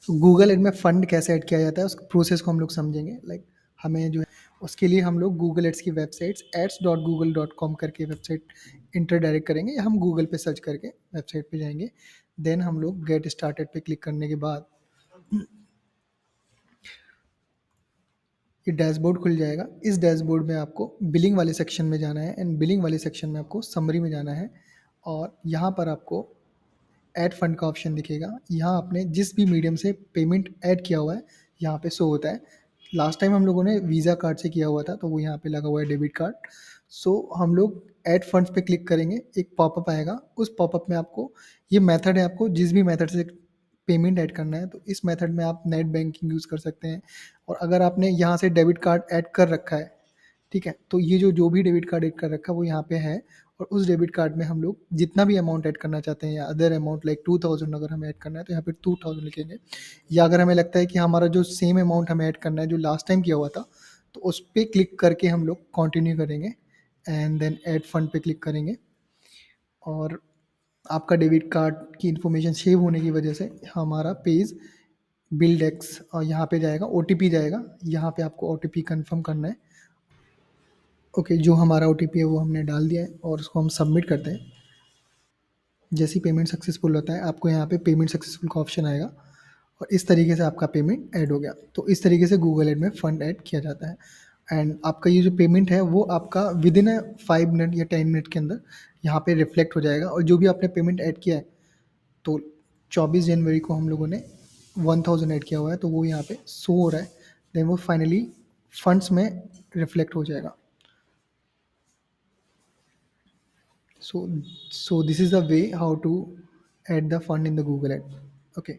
Google ad में fund कैसे add किया जाता है उस प्रोसेस को हम लोग समझेंगे। लाइक हमें जो है उसके लिए हम लोग गूगल एड्स की वेबसाइट्स ads.google.com करके वेबसाइट इंटर डायरेक्ट करेंगे, या हम गूगल पे सर्च करके वेबसाइट पे जाएंगे। देन हम लोग गेट स्टार्टेड पे क्लिक करने के बाद ये डैशबोर्ड खुल जाएगा। इस डैशबोर्ड में आपको बिलिंग वाले सेक्शन में जाना है, एंड बिलिंग वाले सेक्शन में आपको समरी में जाना है, और यहाँ पर आपको ऐड फंड का ऑप्शन दिखेगा। यहाँ आपने जिस भी मीडियम से पेमेंट ऐड किया हुआ है यहाँ पे शो होता है। लास्ट टाइम हम लोगों ने वीज़ा कार्ड से किया हुआ था तो वो यहाँ पे लगा हुआ है डेबिट कार्ड। सो हम लोग ऐड फंड्स पे क्लिक करेंगे, एक पॉपअप आएगा। उस पॉपअप में आपको ये मेथड है, आपको जिस भी मेथड से पेमेंट ऐड करना है तो इस मेथड में आप नेट बैंकिंग यूज़ कर सकते हैं। और अगर आपने यहाँ से डेबिट कार्ड ऐड कर रखा है, ठीक है, तो ये जो भी डेबिट कार्ड ऐड कर रखा है वो यहाँ पे है। और उस डेबिट कार्ड में हम लोग जितना भी अमाउंट ऐड करना चाहते हैं, या अदर अमाउंट लाइक 2000 अगर हमें ऐड करना है तो यहाँ पे 2000 लिखेंगे। या अगर हमें लगता है कि हमारा जो सेम अमाउंट हमें ऐड करना है जो लास्ट टाइम किया हुआ था, तो उस पर क्लिक करके हम लोग कंटिन्यू करेंगे, एंड देन ऐड फंड पे क्लिक करेंगे। और आपका डेबिट कार्ड की इन्फॉर्मेशन सेव होने की वजह से हमारा पेज बिल्ड एक्स और यहाँ पे जाएगा, ओ जाएगा। यहाँ पे आपको ओ कंफर्म करना है। ओके, जो हमारा ओ है वो हमने डाल दिया है और उसको हम सबमिट करते हैं। जैसे ही पेमेंट सक्सेसफुल होता है आपको यहाँ पे पेमेंट सक्सेसफुल का ऑप्शन आएगा, और इस तरीके से आपका पेमेंट ऐड हो गया। तो इस तरीके से गूगल ऐड में फ़ंड ऐड किया जाता है। एंड आपका ये जो पेमेंट है वो आपका विदिन 5 मिनट या 10 मिनट के अंदर यहाँ पे रिफ्लेक्ट हो जाएगा। और जो भी आपने पेमेंट ऐड किया है, तो 24 जनवरी को हम लोगों ने 1000 ऐड किया हुआ है तो वो यहाँ पे शो हो रहा है। देन वो फाइनली फंड्स में रिफ्लेक्ट हो जाएगा। So, this is the way how to add the fund in the Google ad. Okay.